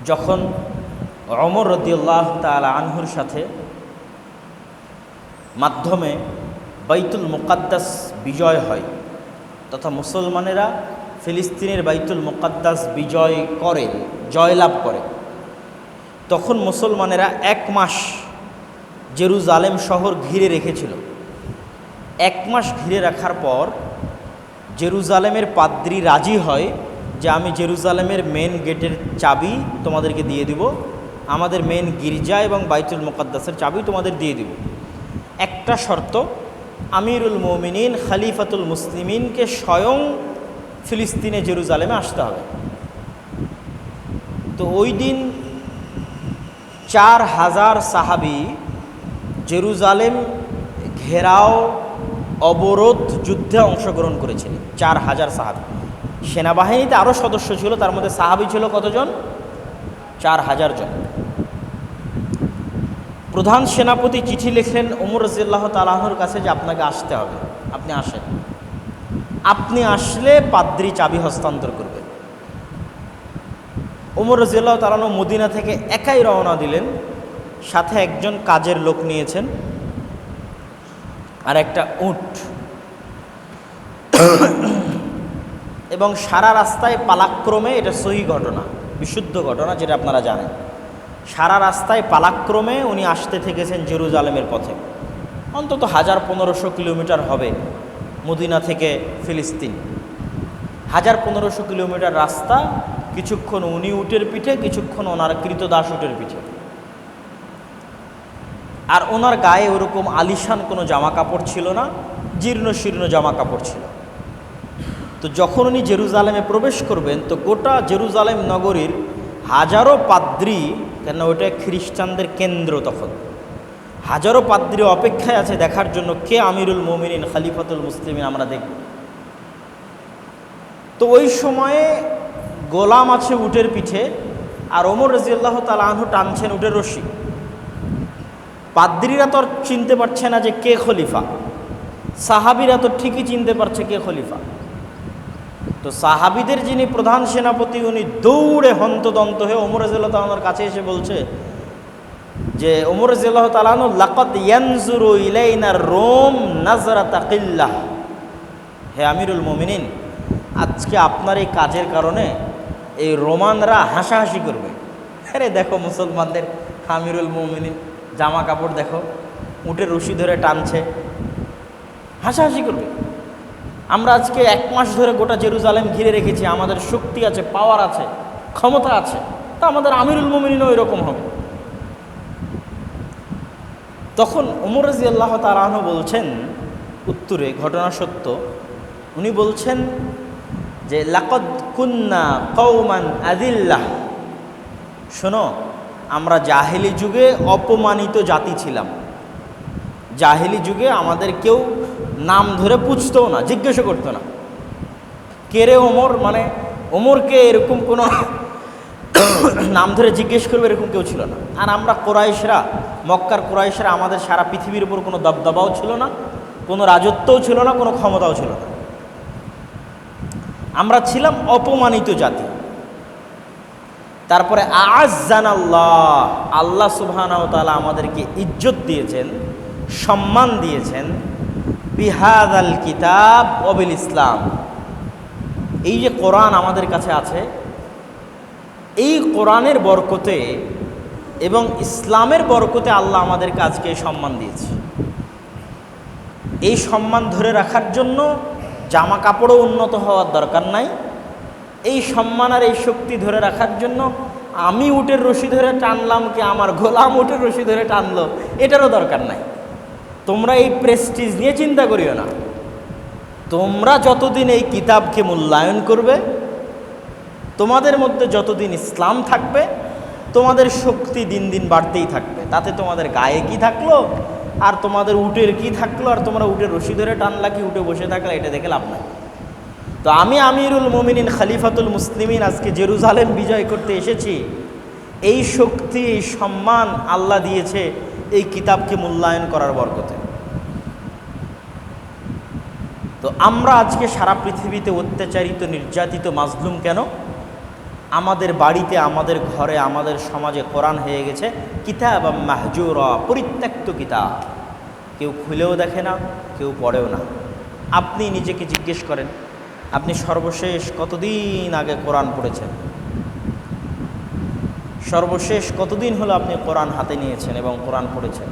যখন ওমর রাদিয়াল্লাহু তাআলা আনহুর সাথে মাধ্যমে বাইতুল মুকাদ্দাস বিজয় হয়, তথা মুসলমানেরা ফিলিস্তিনের বাইতুল মুকাদ্দাস বিজয় করে, জয়লাভ করে, তখন মুসলমানেরা 1 মাস জেরুজালেম শহর ঘিরে রেখেছিল। 1 মাস ঘিরে রাখার পর জেরুজালেমের পাদ্রী রাজি হয় যে আমি জেরুজালেমের মেন গেটের চাবি তোমাদেরকে দিয়ে দিব, আমাদের মেন গির্জা এবং বাইতুল মুকাদ্দাসের চাবি তোমাদের দিয়ে দিব, একটা শর্ত, আমিরুল মুমিনিন খলিফাতুল মুসলিমিনকে স্বয়ং ফিলিস্তিনে জেরুজালেমে আসতে হবে। তো ওই দিন 4000 সাহাবি জেরুজালেম ঘেরাও অবরোধ যুদ্ধে অংশগ্রহণ করেছিলেন। 4000 সাহাবি, সেনাবাহিনীতে আরও সদস্য ছিল, তার মধ্যে সাহাবি ছিল কতজন? 4000 জন। প্রধান সেনাপতি চিঠি লিখলেন ওমর রাদিয়াল্লাহু তাআলা আনহুর কাছে যে আপনাকে আসতে হবে, আপনি আসেন, আপনি আসলে পাদ্রী চাবি হস্তান্তর করবে। ওমর রাদিয়াল্লাহু তাআলা আনহু মদিনা থেকে একাই রওনা দিলেন, সাথে একজন কাজের লোক নিয়েছেন আর একটা উট, এবং সারা রাস্তায় পালাক্রমে, এটা সহি ঘটনা, বিশুদ্ধ ঘটনা যেটা আপনারা জানেন, সারা রাস্তায় পালাক্রমে উনি আসতে থেকেছেন জেরুজালেমের পথে। অন্তত 1500 কিলোমিটার হবে মদিনা থেকে ফিলিস্তিন, 1500 কিলোমিটার রাস্তা। কিছুক্ষণ উনি উটের পিঠে, কিছুক্ষণ ওনার কৃতদাস উটের পিঠে। আর ওনার গায়ে ওরকম আলিশান কোনো জামা কাপড় ছিল না, জীর্ণ শীর্ণ জামা কাপড় ছিল। তো যখন উনি জেরুজালেমে প্রবেশ করবেন, তো গোটা জেরুজালেম নগরীর হাজারো পাদ্রী, কেন ওটা খ্রিস্টানদের কেন্দ্র, তখন হাজারো পাদ্রী অপেক্ষায় আছে দেখার জন্য কে আমিরুল মুমিনিন খলিফাতুল মুসলিমিন আমরা দেখব। তো ওই সময়ে গোলাম আছে উটের পিঠে, আর ওমর রাদিয়াল্লাহু তাআলা আনহু টানছেন উটের রশি। পাদ্রীরা তো আর চিনতে পারছে না যে কে খলিফা, সাহাবিরা তো ঠিকই চিনতে পারছে কে খলিফা। তো সাহাবিদের যিনি প্রধান সেনাপতি, উনি দৌড়ে হন্তদন্ত হয়ে ওমর রাদিয়াল্লাহু তাআলা আনহুর কাছে এসে বলছে যে ওমর রাদিয়াল্লাহু তাআলা আনহু লাকাদ ইয়ানজুরু ইলাইনা রোম নাজরাতা কিল্লাহ, হে আমিরুল মুমিনিন, আজকে আপনার এই কাজের কারণে এই রোমানরা হাসাহাসি করবে। আরে দেখো মুসলমানদের আমিরুল মুমিনিন, জামা কাপড় দেখো, উটের রশি ধরে টানছে, হাসাহাসি করবে। আমরা আজকে 1 মাস ধরে গোটা জেরুজালেম ঘিরে রেখেছি, আমাদের শক্তি আছে, পাওয়ার আছে, ক্ষমতা আছে, তা আমাদের আমিরুল মুমিনিনও এরকম হবে। তখন ওমর রাদিয়াল্লাহু তাআলা আনহু বলছেন উত্তরে, ঘটনা সত্য, উনি বলছেন যে লাকাদ কুন্না কওমান আযিল্লাহ, শোনো, আমরা জাহেলি যুগে অপমানিত জাতি ছিলাম। জাহেলি যুগে আমাদের কেউ নাম ধরে পুছতেও না, জিজ্ঞাসা করতো না কে রে ওমর, মানে ওমরকে এরকম কোনো নাম ধরে জিজ্ঞেস করবে এরকম কেউ ছিল না। আর আমরা কোরাইশরা, মক্কার কোরাইশরা, আমাদের সারা পৃথিবীর উপর কোনো দবদবাও ছিল না, কোনো রাজত্বও ছিল না, কোনো ক্ষমতাও ছিল না, আমরা ছিলাম অপমানিত জাতি। তারপরে আ'আজ্জানাল্লাহ, আল্লাহ সুবহানাহু ওয়া তাআলা আমাদেরকে ইজ্জত দিয়েছেন, সম্মান দিয়েছেন, বিহাদাল কিতাব ওয়া বিল ইসলাম, এই যে কোরআন আমাদের কাছে আছে, এই কোরআনের বরকতে এবং ইসলামের বরকতে আল্লাহ আমাদেরকে আজকে এই সম্মান দিয়েছে। এই সম্মান ধরে রাখার জন্য জামা কাপড়ও উন্নত হওয়ার দরকার নাই, এই সম্মান আর এই শক্তি ধরে রাখার জন্য আমি উটের রশি ধরে টানলাম কি আমার গোলাম উটের রশি ধরে টানলো, এটারও দরকার নাই। তোমরা এই প্রেস্টিজ নিয়ে চিন্তা করিও না। তোমরা যতদিন এই কিতাবকে মূল্যায়ন করবে, তোমাদের মধ্যে যতদিন ইসলাম থাকবে, তোমাদের শক্তি দিন দিন বাড়তেই থাকবে। তাতে তোমাদের গায়ে কি থাকলো আর তোমাদের উটের কি থাকলো, আর তোমরা উটের রশি ধরে টানলা কি উঠে বসে থাকলে, এটা দেখে লাভ নাই। তো আমি আমিরুল মুমিনিন খলিফাতুল মুসলিমিন আজকে জেরুজালেম বিজয় করতে এসেছি, এই শক্তি, এই সম্মান আল্লাহ দিয়েছে এই কিতাবকে মূল্যায়ন করার বরকতে। তো আমরা আজকে সারা পৃথিবীতে অত্যাচারিত, নির্যাতিত, মাজলুম কেন? আমাদের বাড়িতে, আমাদের ঘরে, আমাদের সমাজে কোরআন হয়ে গেছে কিতাব মাহজুরা, পরিত্যক্ত কিতাব। কেউ খুলেও দেখে না, কেউ পড়েও না। আপনি নিজেকে জিজ্ঞেস করেন, আপনি সর্বশেষ কতদিন আগে কোরআন পড়েছেন? সর্বশেষ কতদিন হলো আপনি কোরআন হাতে নিয়েছেন এবং কোরআন পড়েছেন?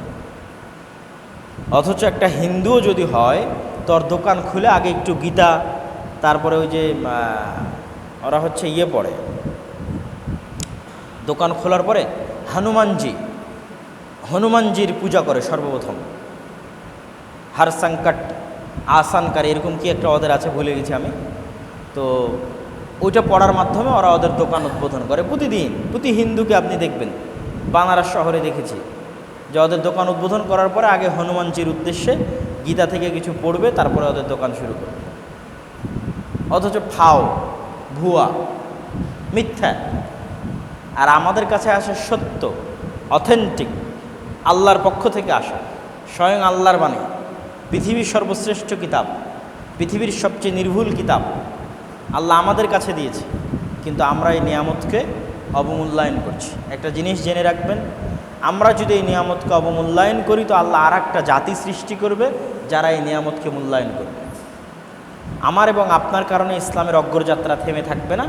অথচ একটা হিন্দুও যদি হয়, তোর দোকান খুলে আগে একটু গীতা, তারপরে ওই যে ওরা হচ্ছে পড়ে, দোকান খোলার পরে হনুমানজির পূজা করে সর্বপ্রথম। হর সংকট আসানকার এরকম কি একটা ওদের আছে, ভুলে গেছি আমি। তো ওইটা পড়ার মাধ্যমে ওরা ওদের দোকান উদ্বোধন করে প্রতিদিন। প্রতি হিন্দুকে আপনি দেখবেন, বানারস শহরে দেখেছি যে ওদের দোকান উদ্বোধন করার পরে আগে হনুমানজির উদ্দেশ্যে গীতা থেকে কিছু পড়বে, তারপরে ওদের দোকান শুরু করবে। অথচ ফাও, ভুয়া, মিথ্যা। আর আমাদের কাছে আসে সত্য, অথেন্টিক, আল্লাহর পক্ষ থেকে আসা, স্বয়ং আল্লাহর বাণী, পৃথিবীর সর্বশ্রেষ্ঠ কিতাব, পৃথিবীর সবচেয়ে নির্ভুল কিতাব আল্লাহ আমাদের কাছে দিয়েছে। কিন্তু আমরা এই নিয়ামতকে অবমূল্যায়ন করছি। একটা জিনিস জেনে রাখবেন, আমরা যদি এই নিয়ামতকে অবমূল্যায়ন করি তো আল্লাহ আর একটা জাতি সৃষ্টি করবে যারা এই নিয়ামতকে মূল্যায়ন করবে। আমার এবং আপনার কারণে ইসলামের অগ্রযাত্রা থেমে থাকবে না,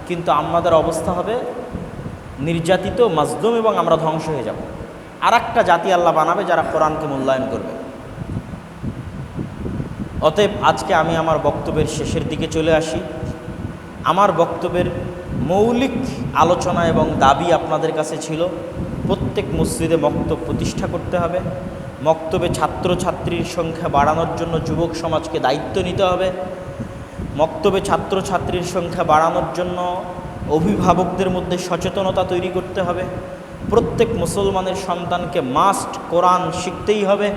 কিন্তু আমাদের অবস্থা হবে নির্যাতিত, মাজলুম, এবং আমরা ধ্বংস হয়ে যাব। আর একটা জাতি আল্লাহ বানাবে যারা কোরআনকে মূল্যায়ন করবে। অতএব আজকে আমি আমার বক্তব্যের শেষের দিকে চলে আসি। আমার বক্তব্যের মৌলিক আলোচনা এবং দাবি আপনাদের কাছে ছিল, প্রত্যেক মসজিদে মক্তব প্রতিষ্ঠা করতে হবে। মক্তবে ছাত্রছাত্রীর সংখ্যা বাড়ানোর জন্য যুবক সমাজকে দায়িত্ব নিতে হবে। মক্তবে ছাত্রছাত্রীর সংখ্যা বাড়ানোর জন্য অভিভাবকদের মধ্যে সচেতনতা তৈরি করতে হবে। প্রত্যেক মুসলমানের সন্তানকে মাস্ট কোরআন শিখতেই হবে।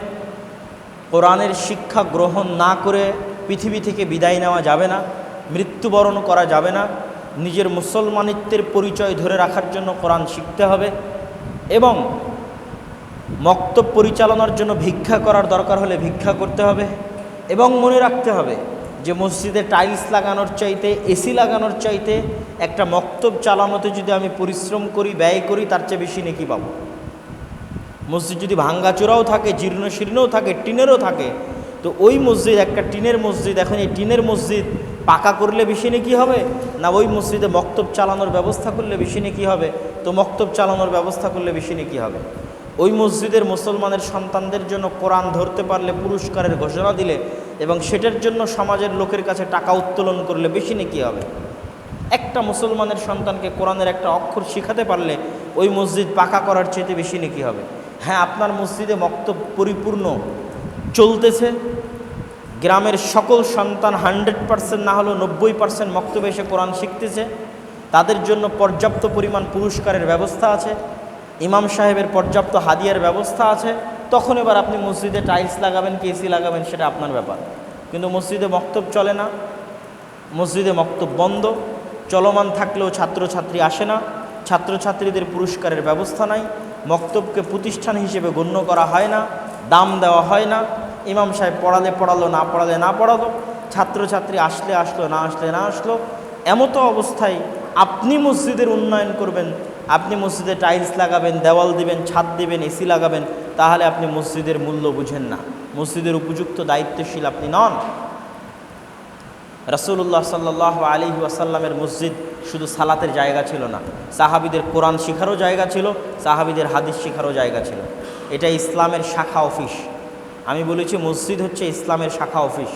কোরআনের শিক্ষা গ্রহণ না করে পৃথিবী থেকে বিদায় নেওয়া যাবে না, মৃত্যুবরণ করা যাবে না। নিজের মুসলমানিত্বের পরিচয় ধরে রাখার জন্য কোরআন শিখতে হবে। এবং মক্তব পরিচালনার জন্য ভিক্ষা করার দরকার হলে ভিক্ষা করতে হবে। এবং মনে রাখতে হবে যে মসজিদে টাইলস লাগানোর চাইতে, এসি লাগানোর চাইতে একটা মক্তব চালানোতে যদি আমি পরিশ্রম করি, ব্যয় করি, তার চেয়ে বেশি নেকি পাবো। মসজিদ যদি ভাঙ্গাচোরাও থাকে, জীর্ণ শীর্ণও থাকে, টিনেরও থাকে, তো ওই মসজিদ, একটা টিনের মসজিদ, এখন এই টিনের মসজিদ পাকা করলে বেশি নেকি হবে না ওই মসজিদে মক্তব চালানোর ব্যবস্থা করলে বেশি নেকি হবে? তো মক্তব চালানোর ব্যবস্থা করলে বেশি নেকি হবে। ওই মসজিদের মুসলমানের সন্তানদের জন্য কোরআন ধরতে পারলে পুরস্কারের ঘোষণা দিলে এবং সেটার জন্য সমাজের লোকের কাছে টাকা উত্তোলন করলে বেশি নেকি হবে। একটা মুসলমানের সন্তানকে কোরআনের একটা অক্ষর শিখাতে পারলে ওই মসজিদ পাকা করার চাইতে বেশি নেকি হবে। হ্যাঁ, আপনার মসজিদে মক্তব পরিপূর্ণ চলতেছে, গ্রামের সকল সন্তান 100% না হলেও 90% মক্তবে এসে কোরআন শিখতেছে, তাদের জন্য পর্যাপ্ত পরিমাণ পুরস্কারের ব্যবস্থা আছে, ইমাম সাহেবের পর্যাপ্ত হাদিয়ার ব্যবস্থা আছে, তখন এবার আপনি মসজিদে টাইলস লাগাবেন কি এসি লাগাবেন সেটা আপনার ব্যাপার। কিন্তু মসজিদে মক্তব চলে না, মসজিদে মক্তব বন্ধ, চলমান থাকলেও ছাত্রছাত্রী আসে না, ছাত্রছাত্রীদের পুরস্কারের ব্যবস্থা নাই, মক্তবকে প্রতিষ্ঠান হিসেবে গণ্য করা হয় না, দাম দেওয়া হয় না, ইমাম সাহেব পড়ালে পড়ালো, না পড়ালে না পড়ালো, ছাত্রছাত্রী আসলে আসলো, না আসলে না আসলো। এমতো অবস্থায় আপনি মসজিদের উন্নয়ন করবেন, আপনি মসজিদে টাইলস লাগাবেন, দেওয়াল দিবেন, ছাদ দিবেন, এসি লাগাবেন, তাহলে আপনি মসজিদের মূল্য বুঝেন না, মসজিদের উপযুক্ত দায়িত্বশীল আপনি নন। রাসূলুল্লাহ সাল্লাল্লাহু আলাইহি ওয়াসাল্লামের মসজিদ শুধু সালাতের জায়গা ছিল না, সাহাবীদের কোরআন শেখারও জায়গা ছিল, সাহাবীদের হাদিস শেখারও জায়গা ছিল। এটা ইসলামের শাখা অফিস। আমি বলেছি মসজিদ হচ্ছে ইসলামের শাখা অফিস,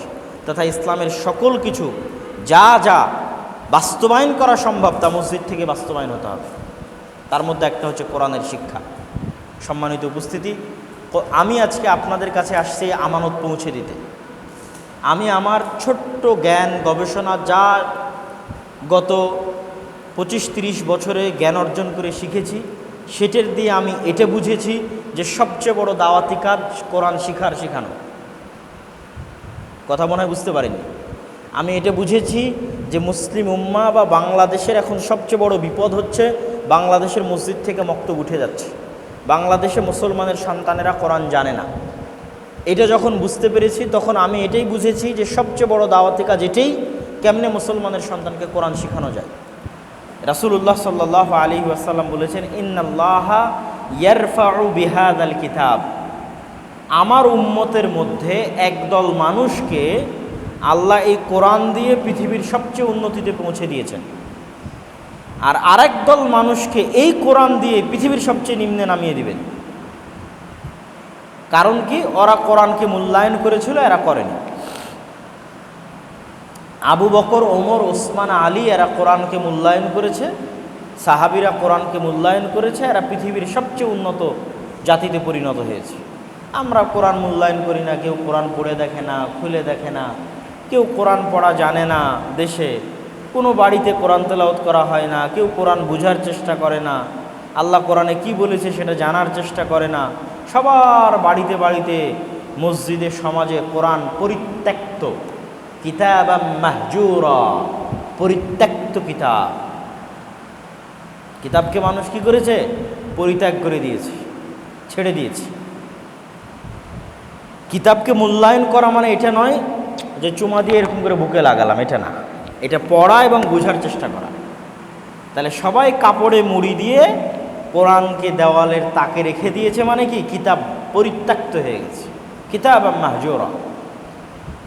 তথা ইসলামের সকল কিছু যা যা বাস্তবায়ন করা সম্ভব তা মসজিদ থেকে বাস্তবায়ন হতে হবে। তার মধ্যে একটা হচ্ছে কোরআনের শিক্ষা। সম্মানিত উপস্থিতি, আমি আজকে আপনাদের কাছে আসছি আমানত পৌঁছে দিতে। আমি আমার ছোট্ট জ্ঞান গবেষণা যা গত 25-30 বছরে জ্ঞান অর্জন করে শিখেছি, সেটার দিয়ে আমি এটা বুঝেছি যে সবচেয়ে বড় দাওয়াতি কাজ কোরআন শেখানো। কথা মনে হয় বুঝতে পারিনি। আমি এটা বুঝেছি যে মুসলিম উম্মাহ বা বাংলাদেশের এখন সবচেয়ে বড় বিপদ হচ্ছে বাংলাদেশের মসজিদ থেকে মক্তব উঠে যাচ্ছে। বাংলাদেশে মুসলমানের সন্তানেরা কোরআন জানে না। এটা যখন বুঝতে পেরেছি তখন আমি এটাই বুঝেছি যে সবচেয়ে বড় দাওয়াতি কাজ এটাই, কেমনে মুসলমানের সন্তানকে কোরআন শেখানো যায়। রাসূলুল্লাহ সাল্লাল্লাহু আলাইহি ওয়াসাল্লাম বলেছেন, ইন্নাল্লাহা ইয়ারফাউ বিহাদাল কিতাব, আমার উম্মতের মধ্যে একদল মানুষকে আল্লাহ এই কোরআন দিয়ে পৃথিবীর সবচেয়ে উন্নতিতে পৌঁছে দিয়েছেন, আর আরেক দল মানুষকে এই কোরআন দিয়ে পৃথিবীর সবচেয়ে নিম্নে নামিয়ে দিবেন। কারণ কি? ওরা কোরআনকে মূল্যায়ন করেছিল, এরা করেনি। আবু বকর, ওমর, ওসমান, আলী এরা কোরআনকে মূল্যায়ন করেছে, সাহাবীরা কোরআনকে মূল্যায়ন করেছে, এরা পৃথিবীর সবচেয়ে উন্নত জাতিতে পরিণত হয়েছে। আমরা কোরআন মূল্যায়ন করি না, কেউ কোরআন পড়ে দেখে না, খুলে দেখে না, কেউ কোরআন পড়া জানে না, দেশে কোনো বাড়িতে কোরআন তেলাওয়াত করা হয় না, কেউ কোরআন বোঝার চেষ্টা করে না, আল্লাহ কোরআনে কি বলেছে সেটা জানার চেষ্টা করে না। সবার বাড়িতে বাড়িতে, মসজিদে, সমাজে কোরআন পরিত্যক্ত, কিতাবাম মাহজুরা, পরিত্যক্ত কিতাব। কিতাবকে মানুষ কি করেছে? পরিত্যাগ করে দিয়েছে, ছেড়ে দিয়েছে। কিতাবকে মূল্যায়ন করা মানে এটা নয় যে চুমা দিয়ে এরকম করে বুকে লাগালাম, এটা না, এটা পড়া এবং বোঝার চেষ্টা করা। তাহলে সবাই কাপড়ে মুড়ি দিয়ে কোরআনকে দেওয়ালের তাকে রেখে দিয়েছে, মানে কি? কিতাব পরিত্যক্ত হয়ে গেছে, কিতাব মাহজুরা।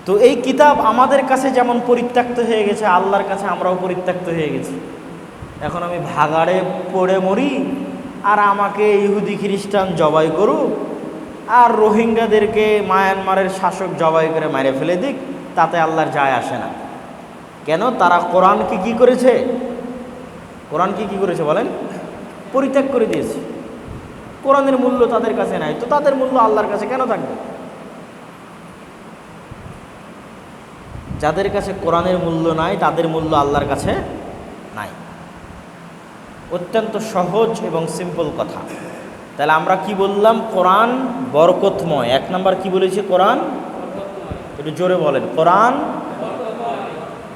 তো এই কিতাব আমাদের কাছে যেমন পরিত্যক্ত হয়ে গেছে, আল্লাহর কাছে আমরাও পরিত্যক্ত হয়ে গেছি। এখন আমি ভাগাড়ে পড়ে মরি, আর আমাকে ইহুদি খ্রিস্টান জবাই করুক, আর রোহিঙ্গাদেরকে মায়ানমারের শাসক জবাই করে মেরে ফেলে দিক, তাতে আল্লাহর যায় আসে না। কেন? তারা কোরআনকে কি করেছে? কোরআনকে কি করেছে বলেন? পরিত্যাগ করে দিয়েছে। কোরআনের মূল্য তাদের কাছে নাই, তো তাদের মূল্য আল্লাহর কাছে কেন থাকবে? যাদের কাছে কোরআনের মূল্য নাই, তাদের মূল্য আল্লাহর কাছে নাই। অত্যন্ত সহজ এবং সিম্পল কথা। তাহলে আমরা কি বললাম? কোরআন বরকতময়। এক নাম্বার কি বলেছি? কোরআন, একটু জোরে বলেন, কোরআন।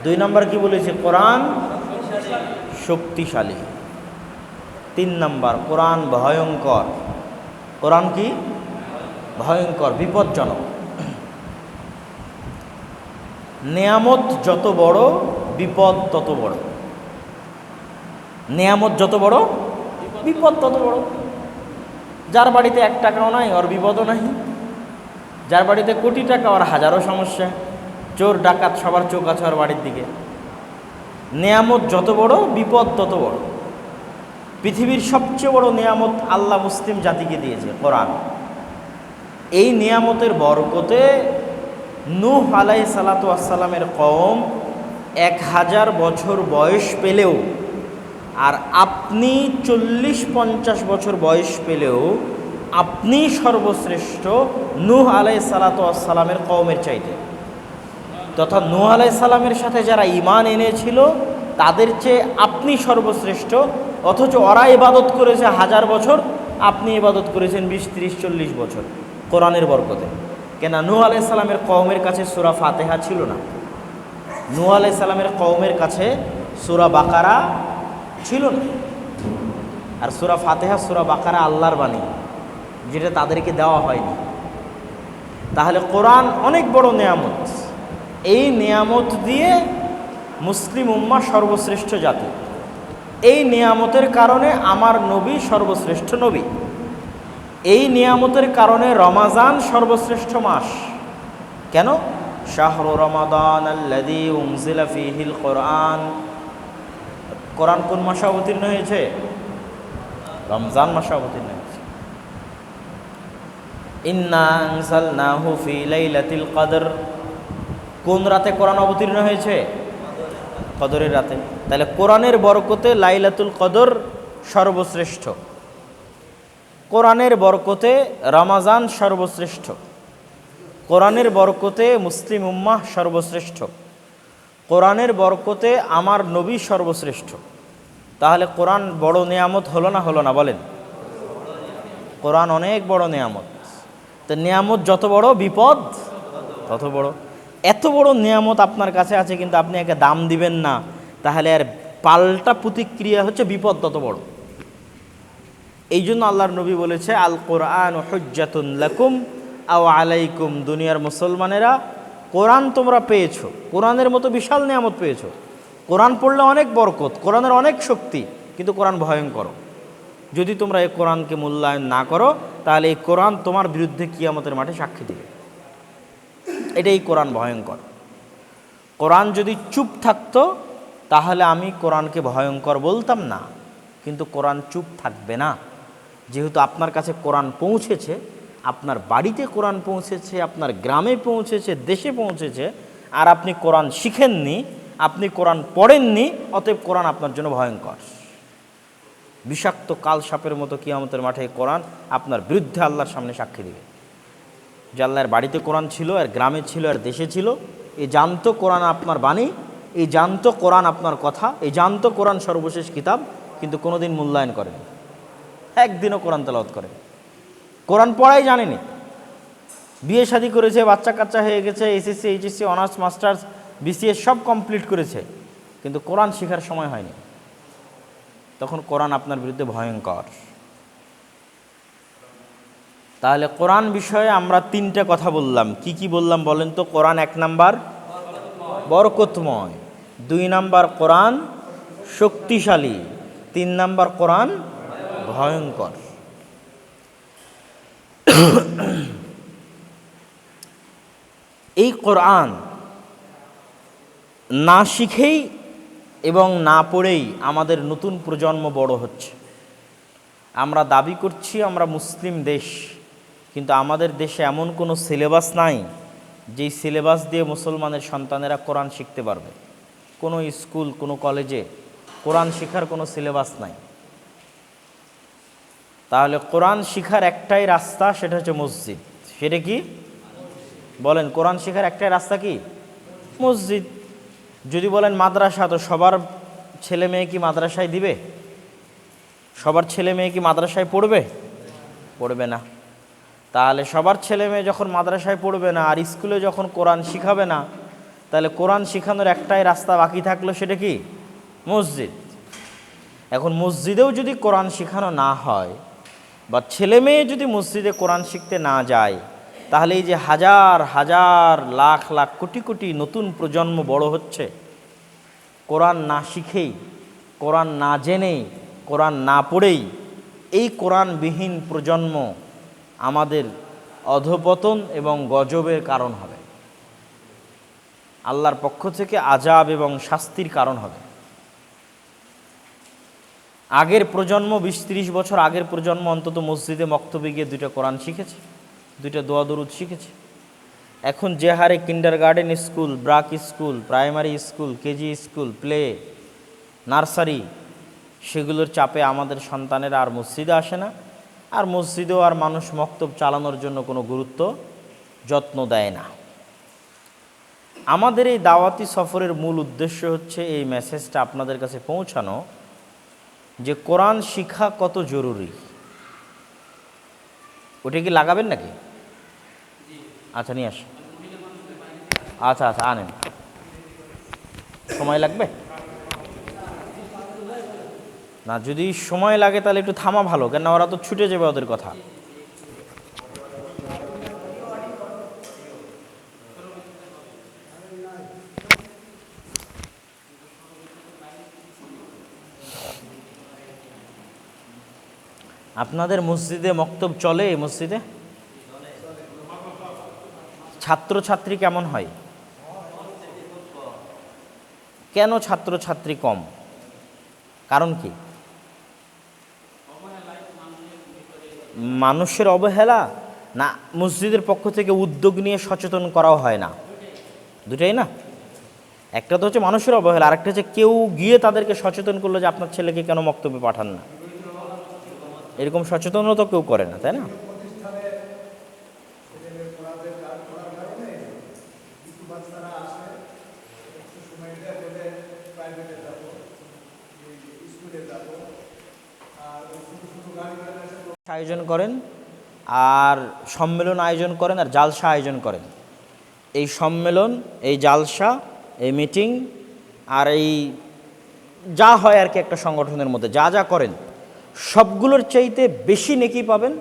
দুই নাম্বার কি বলেছি? কোরআন শক্তিশালী। তিন নাম্বার, কোরআন ভয়ঙ্কর। কোরআন কি? ভয়ঙ্কর, বিপজ্জনক। নেয়ামত যত বড়, বিপদ তত বড়। নেয়ামত যত বড়, বিপদ তত বড়। যার বাড়িতে 1 টাকাও নাই, ওর বিপদও নাই। যার বাড়িতে কোটি টাকা, ওর হাজারো সমস্যা। চোর ডাকাত সবার চোখ আছে ওর বাড়ির দিকে। নেয়ামত যত বড়, বিপদ তত বড়। পৃথিবীর সবচেয়ে বড় নেয়ামত আল্লাহ মুসলিম জাতিকে দিয়েছে, কোরআন। এই নেয়ামতের বরকতে নূহ আলাইহিস সালাতু ওয়াস সালামের কওম 1000 বছর বয়স পেলেও, আর আপনি 40-50 বছর বয়স পেলেও আপনি সর্বশ্রেষ্ঠ নূহ আলাইহিস সালাতু ওয়াস সালামের কওমের চাইতে। তথা নূহ আলাইহিস সালামের সাথে যারা ঈমান এনেছিল তাদের চেয়ে আপনি সর্বশ্রেষ্ঠ। অথচ ওরা ইবাদত করেছে 1000 বছর, আপনি ইবাদত করেছেন 20, 30, 40 বছর, কোরআনের বরকতে। কেন? নূহ আলাইহিস সালামের কওমের কাছে সূরা ফাতিহা ছিল না। নূহ আলাইহিস সালামের কওমের কাছে সূরা বাকারা ছিল না। আর সূরা ফাতিহা, সূরা বাকারা আল্লাহর বাণী, যেটা তাদেরকে দেওয়া হয়নি। তাহলে কোরআন অনেক বড় নেয়ামত। এই নেয়ামত দিয়ে মুসলিম উম্মাহ সর্বশ্রেষ্ঠ জাতি। এই নিয়ামতের কারণে আমার নবী সর্বশ্রেষ্ঠ নবী। এই নিয়ামতের কারণে রমাজান সর্বশ্রেষ্ঠ মাস। কেন? শাহরু রমাদান আল্লাযী উনজিলা ফীহিল কোরআন। কোরআন কোন মাসে অবতীর্ণ হয়েছে? রমজান মাসে অবতীর্ণ হয়েছে। ইন্না আনজালনাহু ফী লাইলাতিল কদর। কোন রাতে কোরআন অবতীর্ণ হয়েছে? কদরের রাতে। তাহলে কোরআনের বরকতে লাইলাতুল কদর সর্বশ্রেষ্ঠ, কোরআনের বরকতে রমাজান সর্বশ্রেষ্ঠ, কোরআনের বরকতে মুসলিম উম্মাহ সর্বশ্রেষ্ঠ, কোরআনের বরকতে আমার নবী সর্বশ্রেষ্ঠ। তাহলে কোরআন বড় নেয়ামত হলো না? হলো না? বলেন। কোরআন অনেক বড় নেয়ামত। তো নেয়ামত যত বড়, বিপদ তত বড়। এত বড় নেয়ামত আপনার কাছে আছে, কিন্তু আপনি একে দাম দিবেন না, তাহলে আর পাল্টা প্রতিক্রিয়া হচ্ছে বিপদ তত বড়। এই জন্য আল্লাহর নবী বলেছে, আল কোরআন হুজ্জাতুন লাকুম আও আলাইকুম। দুনিয়ার মুসলমানেরা, কোরআন তোমরা পেয়েছো, কোরআনের মতো বিশাল নেয়ামত পেয়েছো, কোরআন পড়লে অনেক বরকত, কোরআনের অনেক শক্তি, কিন্তু কোরআন ভয়ঙ্কর। যদি তোমরা এই কোরআনকে মূল্যায়ন না করো, তাহলে এই কোরআন তোমার বিরুদ্ধে কিয়ামতের মাঠে সাক্ষী দেবে। এটাই কোরআন ভয়ঙ্কর। কোরআন যদি চুপ থাকতো তাহলে আমি কোরআনকে ভয়ঙ্কর বলতাম না, কিন্তু কোরআন চুপ থাকবে না। যেহেতু আপনার কাছে কোরআন পৌঁছেছে, আপনার বাড়িতে কোরআন পৌঁছেছে, আপনার গ্রামে পৌঁছেছে, দেশে পৌঁছেছে, আর আপনি কোরআন শিখেননি, আপনি কোরআন পড়েননি, অতএব কোরআন আপনার জন্য ভয়ঙ্কর। বিষাক্ত কাল সাপের মতো কিয়ামতের মাঠে কোরআন আপনার বিরুদ্ধে আল্লাহর সামনে সাক্ষী দেবে। যে আল্লাহর বাড়িতে কোরআন ছিল, আর গ্রামে ছিল, আর দেশে ছিল, এই জানতো কোরআন আপনার বাণী, এই জানতো কোরআন আপনার কথা, এই জানতো কোরআন সর্বশেষ কিতাব, কিন্তু কোনোদিন মূল্যায়ন করেনি, একদিনও কোরআন তেলাওয়াত করেন, কোরআন পড়াই জানেনি। বিয়ে শাদী করেছে, বাচ্চা কাচ্চা হয়ে গেছে, SSC, HSC, honours, masters, BCS সব কমপ্লিট করেছে, কিন্তু কোরআন শেখার সময় হয়নি। তখন কোরআন আপনার বিরুদ্ধে ভয়ঙ্কর। তাহলে কোরআন বিষয়ে আমরা তিনটা কথা বললাম। কি কি বললাম বলেন তো? কোরআন 1 নাম্বার বরকতময়, 2 নাম্বার কোরআন শক্তিশালী, 3 নাম্বার কোরআন ভয়ঙ্কর। এই কোরআন না শিখেই এবং না পড়েই আমাদের নতুন প্রজন্ম বড় হচ্ছে। আমরা দাবি করছি আমরা মুসলিম দেশ, কিন্তু আমাদের দেশে এমন কোনো সিলেবাস নাই যেই সিলেবাস দিয়ে মুসলমানের সন্তানেরা কোরআন শিখতে পারবে। কোনো স্কুল, কোনো কলেজে কোরআন শিখার কোনো সিলেবাস নাই। তাহলে কোরআন শিখার একটাই রাস্তা, সেটা হচ্ছে মসজিদ। সেটা কি বলেন? কোরআন শিখার একটাই রাস্তা কি? মসজিদ। যদি বলেন মাদ্রাসা, তো সবার ছেলে মেয়ে কি মাদ্রাসায় দিবে? সবার ছেলে মেয়ে কি মাদ্রাসায় পড়বে? পড়বে না। তাহলে সবার ছেলে মেয়ে যখন মাদ্রাসায় পড়বে না, আর স্কুলে যখন কোরআন শিখাবে না, তাহলে কোরআন শিখানোর একটাই রাস্তা বাকি থাকলো, সেটা কি? মসজিদ। এখন মসজিদেও যদি কোরআন শিখানো না হয়, বা ছেলে মেয়ে যদি মসজিদে কোরআন শিখতে না যায়, তাহলে এই যে হাজার হাজার লাখ লাখ কোটি কোটি নতুন প্রজন্ম বড় হচ্ছে, কোরআন না শিখেই, কোরআন না জেনেই, কোরআন না পড়েই, এই কোরআনবিহীন প্রজন্ম আমাদের অধপতন এবং গজবের কারণ হবে, আল্লাহর পক্ষ থেকে আযাব এবং শাস্তির কারণ হবে। আগের প্রজন্ম, 20-30 বছর আগের প্রজন্ম অন্তত মসজিদে মক্তবে গিয়ে 2টা কোরআন শিখেছে, 2টা দোয়া দরুদ শিখেছে। এখন যে হারে kindergarten school, BRAC school, primary school, KG school, play, nursery, সেগুলোর চাপে আমাদের সন্তানেরা আর মসজিদে আসে না, আর মসজিদেও আর মানুষ মক্তব চালানোর জন্য কোনো গুরুত্ব যত্ন দেয় না। আমাদের এই দাওয়াতি সফরের মূল উদ্দেশ্য হচ্ছে এই মেসেজটা আপনাদের কাছে পৌঁছানো, যে কোরআন শিক্ষা কত জরুরি। ওটা কি লাগাবেন নাকি? আচ্ছা নিয়ে আস। আচ্ছা আচ্ছা আনেন, সময় লাগবে না? যদি সময় লাগে তাহলে একটু থামা ভালো, কেন ওরা তো ছুটে যাবে ওদের কথা। আপনাদের মসজিদে মক্তব চলে? মসজিদে ছাত্রছাত্রী কেমন হয়? কেন ছাত্রছাত্রী কম? কারণ কি? মানুষের অবহেলা, না মসজিদের পক্ষ থেকে উদ্যোগ নিয়ে সচেতন করাও হয় না? দুটাই না। একটা তো হচ্ছে মানুষের অবহেলা, আরেকটা হচ্ছে কেউ গিয়ে তাদেরকে সচেতন করলো যে আপনার ছেলেকে কেন মক্তবে পাঠান না, এরকম সচেতনও তো কেউ করে না, তাই না? আয়োজন করেন, আর সম্মেলন আয়োজন করেন, আর জালসা আয়োজন করেন। এই সম্মেলন, এই জালসা, এই মিটিং, আর এই যা হয় আর কি একটা সংগঠনের মধ্যে যা যা করেন, সবগুলোর চাইতে বেশি নেকি পাবেন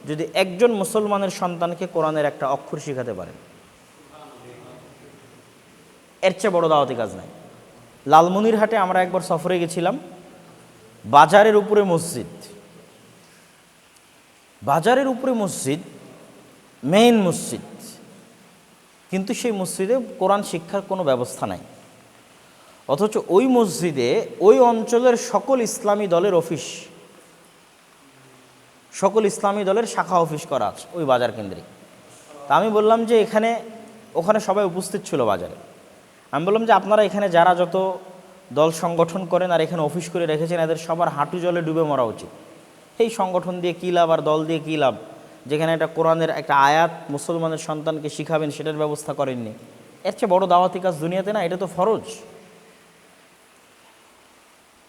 যদি একজন মুসলমানের সন্তানকে কোরআনের একটা অক্ষর শিখাতে পারেন। এর চেয়ে বড় দাওয়াতি কাজ নাই। লালমনিরহাটে আমরা একবার সফরে গেছিলাম, বাজারের উপরে মসজিদ, বাজারের উপরে মসজিদ, মেইন মসজিদ, কিন্তু সেই মসজিদে কোরআন শিক্ষার কোনো ব্যবস্থা নাই। অথচ ওই মসজিদে ওই অঞ্চলের সকল ইসলামী দলের অফিস, সকল ইসলামী দলের শাখা অফিস করা আছে ওই বাজার কেন্দ্রে। তা আমি বললাম যে ওখানে সবাই উপস্থিত ছিল বাজারে। আমি বললাম যে আপনারা এখানে যারা যত দল সংগঠন করেন আর এখানে অফিস করে রেখেছেন, এদের সবার হাঁটু জলে ডুবে মরা উচিত। এই সংগঠন দিয়ে কী লাভ আর দল দিয়ে কী লাভ, যেখানে একটা কোরআনের একটা আয়াত মুসলমানের সন্তানকে শিখাবেন সেটার ব্যবস্থা করেননি। এর চেয়ে বড় দাওয়াতি কাজ দুনিয়াতে না, এটা তো ফরজ।